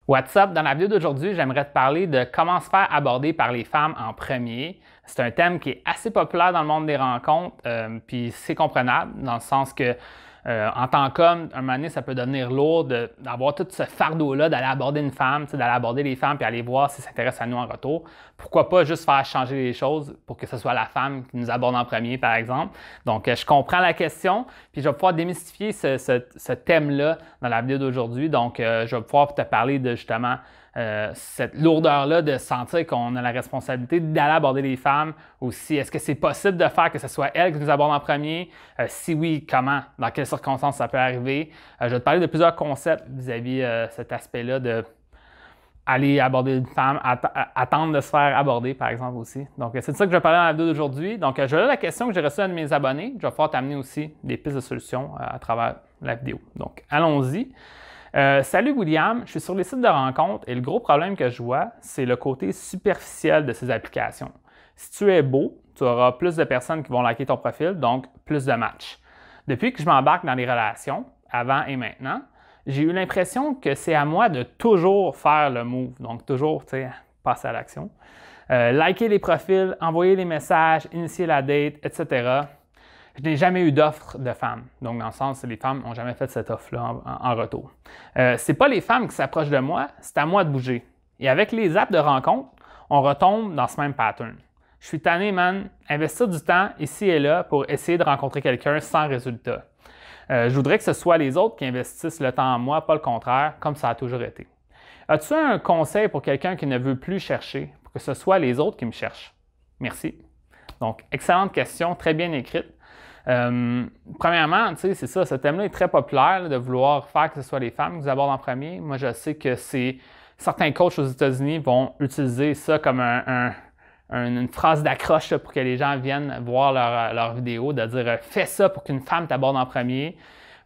What's up? Dans la vidéo d'aujourd'hui, j'aimerais te parler de comment se faire aborder par les femmes en premier. C'est un thème qui est assez populaire dans le monde des rencontres, puis c'est comprenable dans le sens que en tant qu'homme, un moment donné, ça peut devenir lourd d'avoir tout ce fardeau-là d'aller aborder une femme, d'aller aborder les femmes puis aller voir si ça s'intéresse à nous en retour. Pourquoi pas juste faire changer les choses pour que ce soit la femme qui nous aborde en premier, par exemple. Donc, je comprends la question, puis je vais pouvoir démystifier ce thème-là dans la vidéo d'aujourd'hui. Donc, je vais pouvoir te parler de justement cette lourdeur-là de sentir qu'on a la responsabilité d'aller aborder les femmes aussi. Est-ce que c'est possible de faire que ce soit elles qui nous abordent en premier? Si oui, comment? Dans quelles circonstances ça peut arriver? Je vais te parler de plusieurs concepts vis-à-vis cet aspect-là de aller aborder une femme, attendre de se faire aborder, par exemple, aussi. Donc, c'est de ça que je vais parler dans la vidéo d'aujourd'hui. Donc, je vais la question que j'ai reçue de mes abonnés. Je vais pouvoir t'amener aussi des pistes de solutions à travers la vidéo. Donc, allons-y. Salut William, je suis sur les sites de rencontres et le gros problème que je vois, c'est le côté superficiel de ces applications. Si tu es beau, tu auras plus de personnes qui vont liker ton profil, donc plus de matchs. Depuis que je m'embarque dans les relations, avant et maintenant, j'ai eu l'impression que c'est à moi de toujours faire le move, donc toujours passer à l'action. Liker les profils, envoyer les messages, initier la date, etc. Je n'ai jamais eu d'offre de femmes. Donc, dans le sens, les femmes n'ont jamais fait cette offre-là en retour. Ce n'est pas les femmes qui s'approchent de moi, c'est à moi de bouger. Et avec les apps de rencontre, on retombe dans ce même pattern. Je suis tanné, man, investir du temps ici et là pour essayer de rencontrer quelqu'un sans résultat. Je voudrais que ce soit les autres qui investissent le temps en moi, pas le contraire, comme ça a toujours été. As-tu un conseil pour quelqu'un qui ne veut plus chercher, pour que ce soit les autres qui me cherchent? Merci. Donc, excellente question, très bien écrite. Premièrement, c'est ça, ce thème-là est très populaire, de vouloir faire que ce soit les femmes qui nous abordent en premier. Moi, je sais que certains coachs aux États-Unis vont utiliser ça comme une phrase d'accroche pour que les gens viennent voir leur vidéo, de dire fais ça pour qu'une femme t'aborde en premier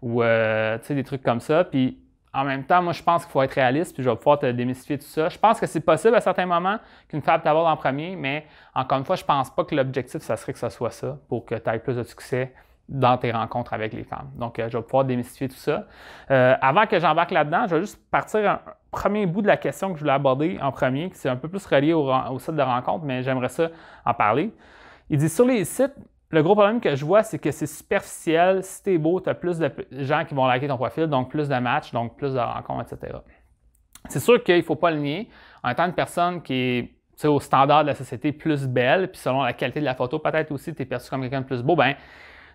ou des trucs comme ça. Puis en même temps, moi, je pense qu'il faut être réaliste, puis je vais pouvoir te démystifier tout ça. Je pense que c'est possible à certains moments qu'une femme t'aborde en premier, mais encore une fois, je ne pense pas que l'objectif, ça serait que ce soit ça pour que tu aies plus de succès dans tes rencontres avec les femmes. Donc, je vais pouvoir démystifier tout ça. Avant que j'embarque là-dedans, je vais juste partir un premier bout de la question que je voulais aborder en premier, qui c'est un peu plus relié au site de rencontre, mais j'aimerais ça en parler. Il dit sur les sites, le gros problème que je vois, c'est que c'est superficiel. Si t'es beau, tu as plus de gens qui vont liker ton profil, donc plus de matchs, donc plus de rencontres, etc. C'est sûr qu'il ne faut pas le nier. En étant une personne qui est au standard de la société plus belle, puis selon la qualité de la photo, peut-être aussi tu es perçu comme quelqu'un de plus beau, ben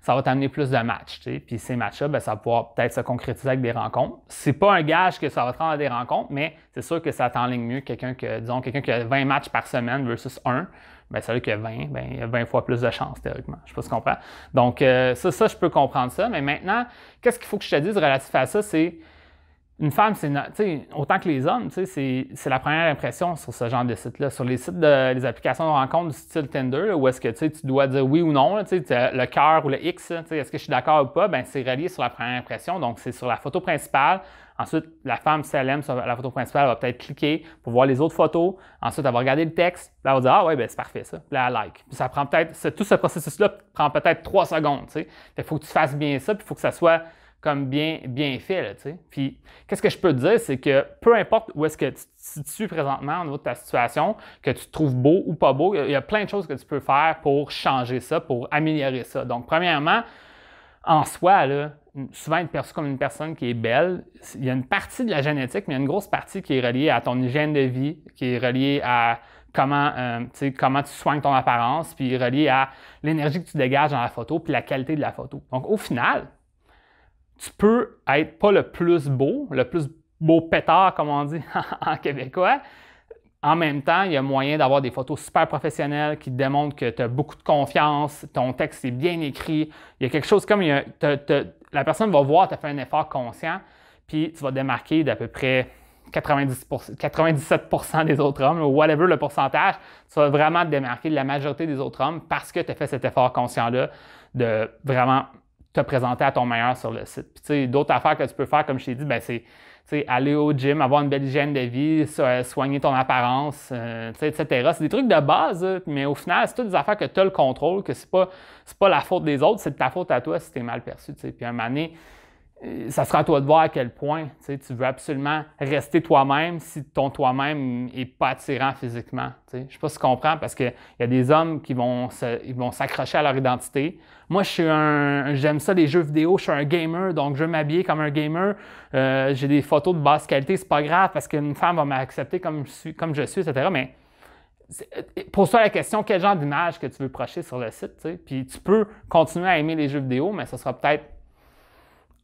ça va t'amener plus de matchs. Puis ces matchs-là, ben, ça va pouvoir peut-être se concrétiser avec des rencontres. C'est pas un gage que ça va te rendre à des rencontres, mais c'est sûr que ça t'enligne mieux quelqu'un qui a 20 matchs par semaine versus 1. Bien, celui qui a 20, bien, il y a 20 fois plus de chances, théoriquement. Je ne sais pas si tu comprends. Donc, ça, je peux comprendre ça. Mais maintenant, qu'est-ce qu'il faut que je te dise relatif à ça? C'est une femme, autant que les hommes, c'est la première impression sur ce genre de site-là. Sur les sites les applications de rencontre du style Tinder, là, où est-ce que tu dois dire oui ou non, le cœur ou le X, est-ce que je suis d'accord ou pas, ben, c'est relié sur la première impression. Donc, c'est sur la photo principale. Ensuite, la femme, si elle aime sur la photo principale, elle va peut-être cliquer pour voir les autres photos. Ensuite, elle va regarder le texte. Là, elle va dire ah ouais, ben, c'est parfait ça. Puis là, elle like. Puis ça prend peut-être, tout ce processus-là prend peut-être 3 secondes. Il faut que tu fasses bien ça, puis il faut que ça soit comme bien fait. Là, puis, qu'est-ce que je peux te dire, c'est que peu importe où est-ce que tu te situes présentement au niveau de ta situation, que tu te trouves beau ou pas beau, il y a plein de choses que tu peux faire pour changer ça, pour améliorer ça. Donc, premièrement, en soi, là, souvent être perçu comme une personne qui est belle, il y a une partie de la génétique, mais il y a une grosse partie qui est reliée à ton hygiène de vie, qui est reliée à comment tu soignes ton apparence, puis reliée à l'énergie que tu dégages dans la photo, puis la qualité de la photo. Donc, au final, tu peux être pas le plus beau pétard, comme on dit en québécois. En même temps, il y a moyen d'avoir des photos super professionnelles qui démontrent que tu as beaucoup de confiance, ton texte est bien écrit. Il y a quelque chose comme la personne va voir, tu as fait un effort conscient, puis tu vas te démarquer d'à peu près 97% des autres hommes, ou whatever le pourcentage, tu vas vraiment te démarquer de la majorité des autres hommes parce que tu as fait cet effort conscient-là de vraiment te présenter à ton meilleur sur le site. Puis, d'autres affaires que tu peux faire, comme je t'ai dit, ben, c'est aller au gym, avoir une belle hygiène de vie, soigner ton apparence, etc. C'est des trucs de base, mais au final, c'est toutes des affaires que tu as le contrôle, que c'est pas la faute des autres, c'est de ta faute à toi si tu es mal perçu. Puis à un moment donné, ça sera à toi de voir à quel point tu veux absolument rester toi-même si ton toi-même n'est pas attirant physiquement. Je ne sais pas si tu comprends, parce qu'il y a des hommes qui vont s'accrocher à leur identité. Moi, j'aime ça les jeux vidéo, je suis un gamer, donc je veux m'habiller comme un gamer. J'ai des photos de basse qualité, c'est pas grave parce qu'une femme va m'accepter comme je suis, etc. Mais pose-toi la question, quel genre d'image que tu veux projeter sur le site, t'sais? Puis tu peux continuer à aimer les jeux vidéo, mais ce sera peut-être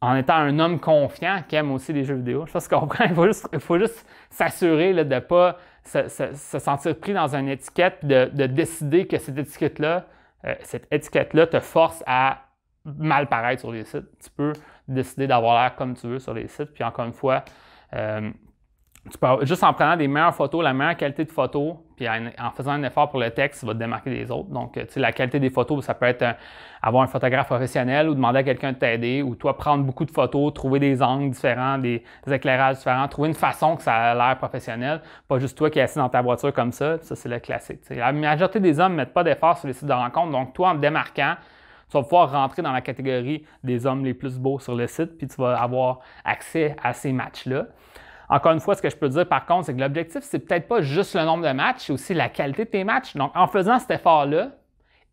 en étant un homme confiant qui aime aussi les jeux vidéo. Je sais pas si tu comprends. Il faut juste s'assurer de ne pas se sentir pris dans une étiquette, de décider que cette étiquette-là te force à mal paraître sur les sites. Tu peux décider d'avoir l'air comme tu veux sur les sites. Puis encore une fois, tu peux, juste en prenant des meilleures photos, la meilleure qualité de photos, puis en faisant un effort pour le texte, tu vas te démarquer des autres. Donc, tu sais, la qualité des photos, ça peut être avoir un photographe professionnel ou demander à quelqu'un de t'aider, ou toi prendre beaucoup de photos, trouver des angles différents, des éclairages différents, trouver une façon que ça a l'air professionnel, pas juste toi qui es assis dans ta voiture comme ça. Ça, c'est le classique. Tu sais. La majorité des hommes ne mettent pas d'effort sur les sites de rencontres, donc toi, en te démarquant, tu vas pouvoir rentrer dans la catégorie des hommes les plus beaux sur le site, puis tu vas avoir accès à ces matchs-là. Encore une fois, ce que je peux dire par contre, c'est que l'objectif, c'est peut-être pas juste le nombre de matchs, c'est aussi la qualité de tes matchs. Donc, en faisant cet effort-là,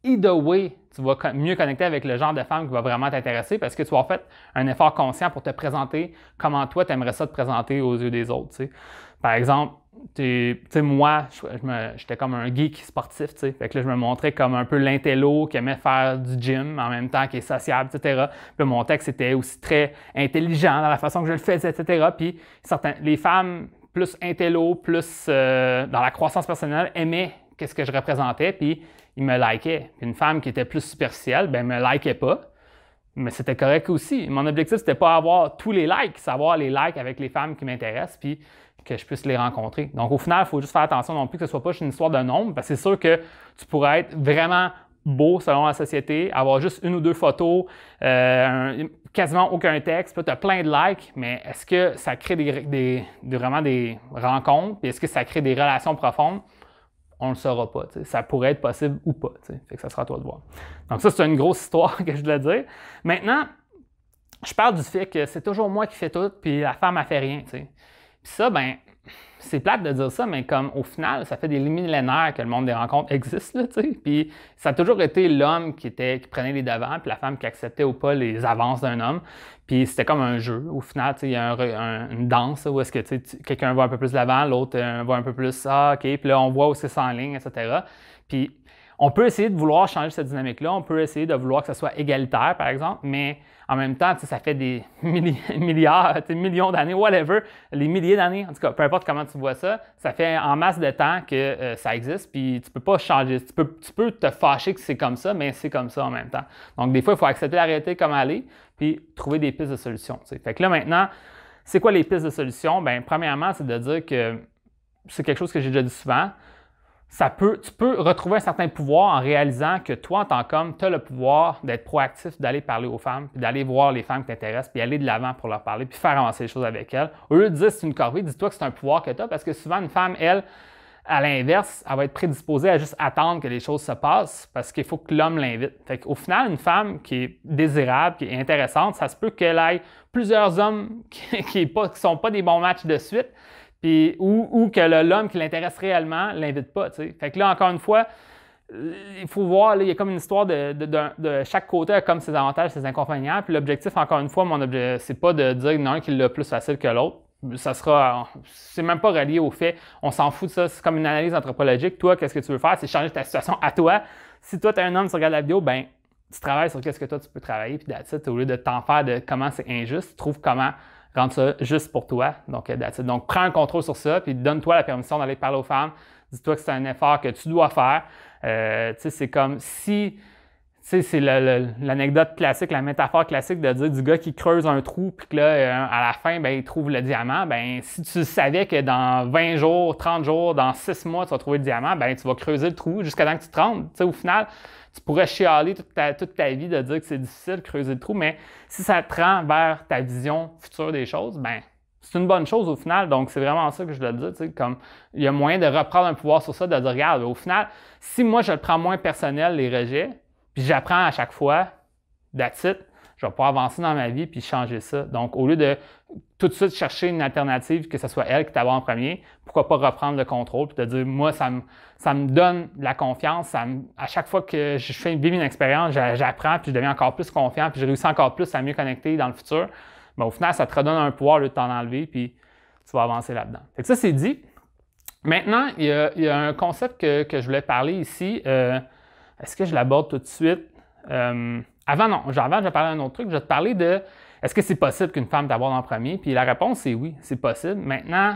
either way, tu vas mieux connecter avec le genre de femme qui va vraiment t'intéresser parce que tu vas faire un effort conscient pour te présenter comment toi, tu aimerais ça te présenter aux yeux des autres. T'sais. Par exemple, moi, j'étais comme un geek sportif, t'sais. Fait que là, je me montrais comme un peu l'intello qui aimait faire du gym en même temps, qui est sociable, etc. Puis mon texte était aussi très intelligent dans la façon que je le faisais, etc. Puis les femmes plus intello, plus dans la croissance personnelle aimaient qu'est-ce que je représentais, puis ils me likaient. Puis une femme qui était plus superficielle, ben, me likait pas. Mais c'était correct aussi. Mon objectif, c'était pas avoir tous les likes, c'est avoir les likes avec les femmes qui m'intéressent, puis que je puisse les rencontrer. Donc, au final, il faut juste faire attention non plus que ce soit pas juste une histoire de nombre, parce que c'est sûr que tu pourrais être vraiment beau selon la société, avoir juste une ou deux photos, quasiment aucun texte, puis tu as plein de likes, mais est-ce que ça crée vraiment des rencontres, puis est-ce que ça crée des relations profondes? On ne le saura pas. T'sais. Ça pourrait être possible ou pas. Fait que ça sera à toi de voir. Donc ça, c'est une grosse histoire que je dois dire. Maintenant, je parle du fait que c'est toujours moi qui fais tout, puis la femme a fait rien. T'sais. Puis ça, ben, c'est plate de dire ça, mais comme au final, ça fait des millénaires que le monde des rencontres existe. Là, puis ça a toujours été l'homme qui prenait les devants, puis la femme qui acceptait ou pas les avances d'un homme. Puis c'était comme un jeu. Au final, il y a une danse où est-ce que quelqu'un va un peu plus de l'avant, l'autre va un peu plus OK, puis là, on voit où c'est en ligne, etc. Puis on peut essayer de vouloir changer cette dynamique-là, on peut essayer de vouloir que ça soit égalitaire, par exemple, mais en même temps, ça fait des millions d'années, whatever, les milliers d'années, en tout cas, peu importe comment tu vois ça, ça fait en masse de temps que ça existe, puis tu peux pas changer. Tu peux te fâcher que c'est comme ça, mais c'est comme ça en même temps. Donc, des fois, il faut accepter la réalité comme elle est, puis trouver des pistes de solutions. T'sais. Fait que là, maintenant, c'est quoi les pistes de solutions? Bien, premièrement, c'est de dire que c'est quelque chose que j'ai déjà dit souvent. Tu peux retrouver un certain pouvoir en réalisant que toi, en tant qu'homme, tu as le pouvoir d'être proactif, d'aller parler aux femmes, puis d'aller voir les femmes qui t'intéressent, puis aller de l'avant pour leur parler, puis faire avancer les choses avec elles. Au lieu de dire c'est une corvée, dis-toi que c'est un pouvoir que tu as, parce que souvent, une femme, elle, à l'inverse, elle va être prédisposée à juste attendre que les choses se passent parce qu'il faut que l'homme l'invite. Fait qu'au final, une femme qui est désirable, qui est intéressante, ça se peut qu'elle ait plusieurs hommes qui ne sont pas des bons matchs de suite, puis, ou que l'homme qui l'intéresse réellement ne l'invite pas. T'sais. Fait que là, encore une fois, il faut voir, là, il y a comme une histoire de chaque côté a comme ses avantages, ses inconvénients. Puis l'objectif, encore une fois, mon objectif, c'est pas de dire qu'il y en a un qui l'a plus facile que l'autre. C'est même pas relié au fait, on s'en fout de ça, c'est comme une analyse anthropologique. Toi, qu'est-ce que tu veux faire? C'est changer ta situation à toi. Si toi, tu es un homme, tu regardes la vidéo, ben tu travailles sur qu'est-ce que toi, tu peux travailler, puis that's it, au lieu de t'en faire de comment c'est injuste, tu trouves comment rendre ça juste pour toi. Donc, that's it. Donc, prends un contrôle sur ça, puis donne-toi la permission d'aller parler aux femmes. Dis-toi que c'est un effort que tu dois faire. C'est comme si... Tu sais, c'est l'anecdote classique, la métaphore classique de dire du gars qui creuse un trou, puis que là, à la fin, ben, il trouve le diamant. Ben, si tu savais que dans 20 jours, 30 jours, dans 6 mois, tu vas trouver le diamant, ben, tu vas creuser le trou jusqu'à temps que tu te rendes. Tu sais, au final, tu pourrais chialer toute ta vie de dire que c'est difficile de creuser le trou, mais si ça te rend vers ta vision future des choses, ben, c'est une bonne chose au final. Donc, c'est vraiment ça que je dois te dire. Tu sais, comme, il y a moyen de reprendre un pouvoir sur ça, de dire, regarde, au final, si moi, je le prends moins personnel, les rejets, puis j'apprends à chaque fois, that's it, je vais pouvoir avancer dans ma vie puis changer ça. Donc, au lieu de tout de suite chercher une alternative, que ce soit elle qui t'aborde en premier, pourquoi pas reprendre le contrôle puis te dire, moi, ça me donne de la confiance. À chaque fois que je fais vivre une expérience, j'apprends puis je deviens encore plus confiant puis je réussis encore plus à mieux connecter dans le futur. Bien, au final, ça te redonne un pouvoir au lieu de t'en enlever puis tu vas avancer là-dedans. Fait que ça, c'est dit. Maintenant, il y a un concept que je voulais parler ici. Est-ce que je l'aborde tout de suite? Avant, je vais parler d'un autre truc. Je vais te parler de est-ce que c'est possible qu'une femme t'aborde en premier? Puis la réponse, c'est oui, c'est possible. Maintenant,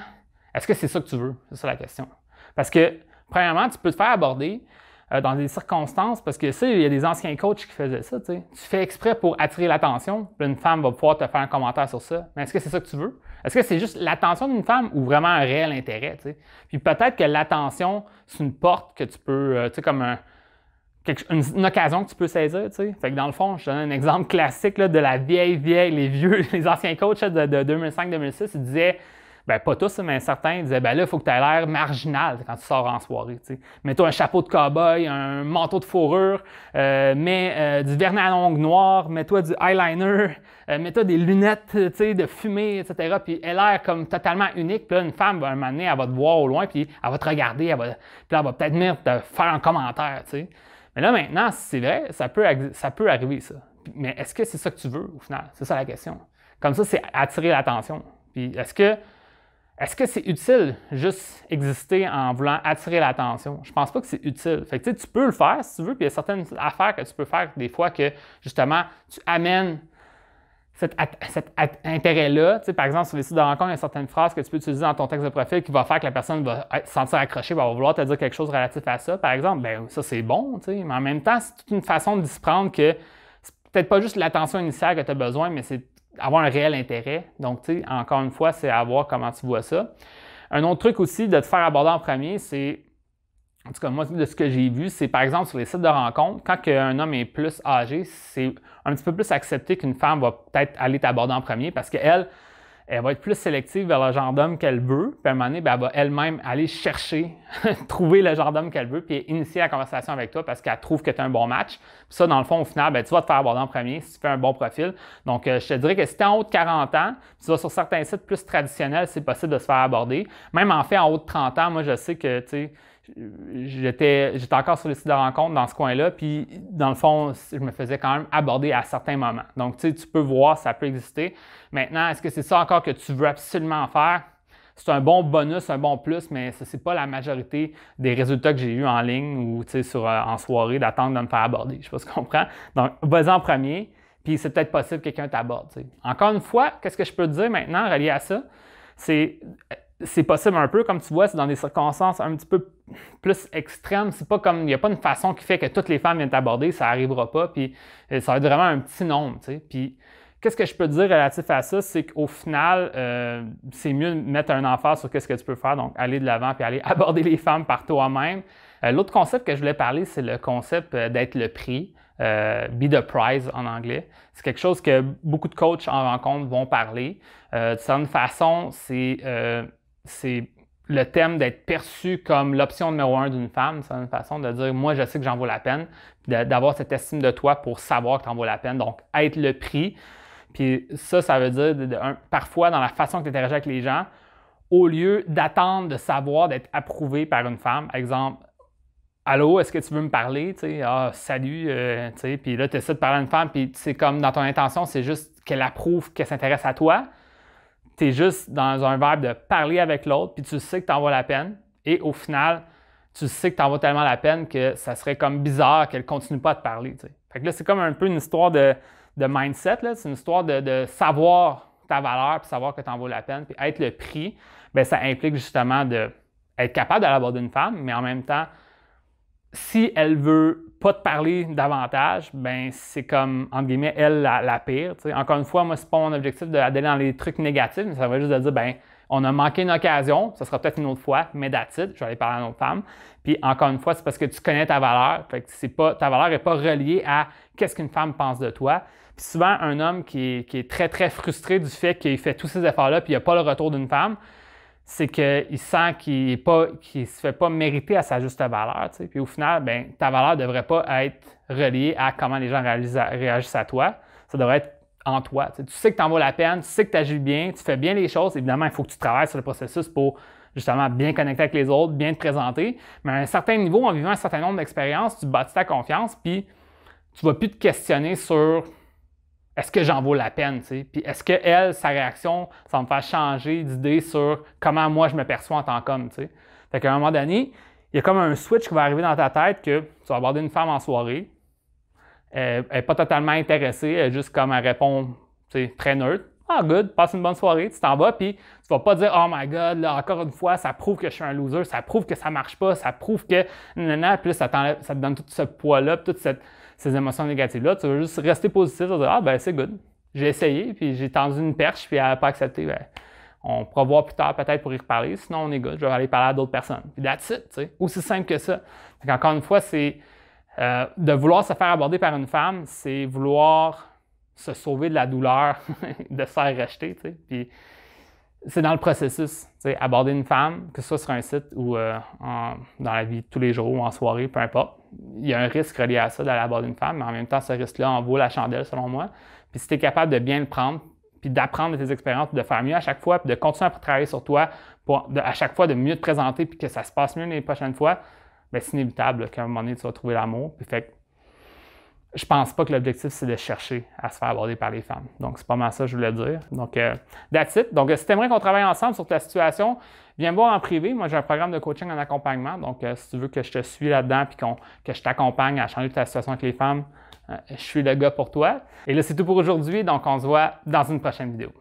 est-ce que c'est ça que tu veux? C'est ça la question. Parce que, premièrement, tu peux te faire aborder dans des circonstances, parce que ça, il y a des anciens coachs qui faisaient ça. Tu fais exprès pour attirer l'attention, puis une femme va pouvoir te faire un commentaire sur ça. Mais est-ce que c'est ça que tu veux? Est-ce que c'est juste l'attention d'une femme ou vraiment un réel intérêt? Tu Puis peut-être que l'attention, c'est une porte que tu peux, tu sais, comme une occasion que tu peux saisir, tu sais. Fait que dans le fond, je donne un exemple classique là, de la les anciens coachs là, de 2005-2006, ils disaient, ben pas tous, mais certains disaient, ben là, il faut que tu aies l'air marginal quand tu sors en soirée, tu sais. Mets-toi un chapeau de cow-boy, un manteau de fourrure, mets du vernis à ongles noirs, mets-toi du eyeliner, mets-toi des lunettes, tu sais, de fumée, etc. Puis elle a l'air comme totalement unique. Puis là, une femme, un moment donné, elle va te voir au loin, puis elle va te regarder, puis là, elle va peut-être venir te faire un commentaire, tu sais. Mais là, maintenant, c'est vrai, ça peut arriver, ça. Mais est-ce que c'est ça que tu veux, au final? C'est ça la question. Comme ça, c'est attirer l'attention. Puis est-ce que c'est utile juste exister en voulant attirer l'attention? Je pense pas que c'est utile. Fait que tu peux le faire si tu veux, puis il y a certaines affaires que tu peux faire des fois que, justement, tu amènes cet intérêt-là. Par exemple, sur les sites de rencontre, il y a certaines phrases que tu peux utiliser dans ton texte de profil qui va faire que la personne va se sentir accrochée, va vouloir te dire quelque chose relatif à ça. Par exemple, ben ça, c'est bon, mais en même temps, c'est toute une façon de s'y prendre que c'est peut-être pas juste l'attention initiale que tu as besoin, mais c'est avoir un réel intérêt. Donc, encore une fois, c'est à voir comment tu vois ça. Un autre truc aussi de te faire aborder en premier, c'est, en tout cas, moi, de ce que j'ai vu, c'est par exemple sur les sites de rencontres, quand un homme est plus âgé, c'est un petit peu plus accepté qu'une femme va peut-être aller t'aborder en premier parce qu'elle, elle va être plus sélective vers le genre d'homme qu'elle veut. Puis à un moment donné, bien, elle va elle-même aller chercher, trouver le genre d'homme qu'elle veut, puis initier la conversation avec toi parce qu'elle trouve que tu as un bon match. Puis ça, dans le fond, au final, bien, tu vas te faire aborder en premier si tu fais un bon profil. Donc, je te dirais que si tu es en haut de 40 ans, tu vas sur certains sites plus traditionnels, c'est possible de se faire aborder. Même en fait, en haut de 30 ans, moi, je sais que, tu sais, j'étais encore sur les sites de rencontres dans ce coin-là, puis dans le fond, je me faisais quand même aborder à certains moments. Donc, tu sais, tu peux voir, ça peut exister. Maintenant, est-ce que c'est ça encore que tu veux absolument faire? C'est un bon bonus, un bon plus, mais ce n'est pas la majorité des résultats que j'ai eus en ligne ou en soirée d'attendre de me faire aborder. Je ne sais pas si tu comprends. Donc, vas-y en premier, puis c'est peut-être possible que quelqu'un t'aborde. Encore une fois, qu'est-ce que je peux te dire maintenant relié à ça? C'est possible un peu, comme tu vois, c'est dans des circonstances un petit peu plus extrêmes. C'est pas comme, il n'y a pas une façon qui fait que toutes les femmes viennent t'aborder, ça n'arrivera pas, puis ça va être vraiment un petit nombre, tu sais. Puis, qu'est-ce que je peux te dire relatif à ça, c'est qu'au final, c'est mieux de mettre un emphase sur qu'est-ce que tu peux faire, donc aller de l'avant puis aller aborder les femmes par toi-même. L'autre concept que je voulais parler, c'est le concept d'être le prix. Be the prize en anglais. C'est quelque chose que beaucoup de coachs en rencontre vont parler. De certaine façon, c'est le thème d'être perçu comme l'option numéro 1 d'une femme. C'est une façon de dire, moi, je sais que j'en vaux la peine, d'avoir cette estime de toi pour savoir que tu en vaux la peine. Donc, être le prix. Puis ça veut dire, parfois, dans la façon que tu interagis avec les gens, au lieu d'attendre de savoir d'être approuvé par une femme, par exemple, allô, est-ce que tu veux me parler? T'sais, ah, salut, puis là, tu essaies de parler à une femme, puis c'est comme dans ton intention, c'est juste qu'elle approuve, qu'elle s'intéresse à toi. Tu es juste dans un verbe de parler avec l'autre, puis tu sais que tu en vaux la peine. Et au final, tu sais que tu en vaux tellement la peine que ça serait comme bizarre qu'elle ne continue pas à te parler. T'sais. Fait que là, c'est comme un peu une histoire de mindset. C'est une histoire de savoir ta valeur, puis savoir que tu en vaux la peine, puis être le prix. Bien, ça implique justement d'être capable d'aller aborder une femme, mais en même temps, si elle veut pas te parler davantage, ben c'est comme, entre guillemets, elle la pire. T'sais. Encore une fois, moi, c'est pas mon objectif d'aller dans les trucs négatifs, mais ça va juste de dire, ben on a manqué une occasion, ça sera peut-être une autre fois, mais that's it, je vais aller parler à une autre femme. Puis encore une fois, c'est parce que tu connais ta valeur. Fait que ta valeur n'est pas reliée à qu'est-ce qu'une femme pense de toi. Puis souvent, un homme qui est très, très frustré du fait qu'il fait tous ces efforts-là, puis il n'y a pas le retour d'une femme, c'est qu'il sent qu'il ne se fait pas mériter à sa juste valeur. Puis au final, ben, ta valeur ne devrait pas être reliée à comment les gens réagissent à toi. ça devrait être en toi. Tu sais que tu en vaut la peine, tu sais que tu agis bien, tu fais bien les choses. Évidemment, il faut que tu travailles sur le processus pour justement bien connecter avec les autres, bien te présenter. Mais à un certain niveau, en vivant un certain nombre d'expériences, tu bâtis ta confiance, puis tu ne vas plus te questionner sur est-ce que j'en vaux la peine, tu sais? Puis est-ce que elle, sa réaction, ça va me faire changer d'idée sur comment moi je me perçois en tant qu'homme, tu sais? Fait qu'à un moment donné, il y a comme un switch qui va arriver dans ta tête que tu vas aborder une femme en soirée, elle n'est pas totalement intéressée, elle est juste comme elle répond très neutre. Ah, good, passe une bonne soirée, tu t'en vas, puis tu vas pas dire oh my god, là, encore une fois, ça prouve que je suis un loser, ça prouve que ça marche pas, ça prouve que. Nanana, puis là, ça te donne tout ce poids-là, puis toutes ces émotions négatives-là. Tu vas juste rester positif, tu vas dire ah, ben c'est good. J'ai essayé, puis j'ai tendu une perche, puis elle n'a pas accepté. Ben, on pourra voir plus tard peut-être pour y reparler, sinon on est good, je vais aller parler à d'autres personnes. Puis that's it, tu sais, aussi simple que ça. Donc, encore une fois, c'est. De vouloir se faire aborder par une femme, c'est vouloir se sauver de la douleur de se faire rejeter. Tu sais. Puis c'est dans le processus. Tu sais, aborder une femme, que ce soit sur un site ou dans la vie de tous les jours ou en soirée, peu importe. Il y a un risque relié à ça d'aller aborder une femme, mais en même temps, ce risque-là en vaut la chandelle selon moi. Puis si tu es capable de bien le prendre, puis d'apprendre de tes expériences, puis de faire mieux à chaque fois, puis de continuer à travailler sur toi, pour à chaque fois de mieux te présenter, puis que ça se passe mieux les prochaines fois, bien, c'est inévitable qu'à un moment donné, tu vas trouver l'amour. Puis fait que je pense pas que l'objectif, c'est de chercher à se faire aborder par les femmes. Donc, c'est pas mal ça que je voulais dire. Donc, that's it. Donc, si tu aimerais qu'on travaille ensemble sur ta situation, viens me voir en privé. Moi, j'ai un programme de coaching en accompagnement. Donc, si tu veux que je te suive là-dedans puis que je t'accompagne à changer ta situation avec les femmes, je suis le gars pour toi. Et là, c'est tout pour aujourd'hui. Donc, on se voit dans une prochaine vidéo.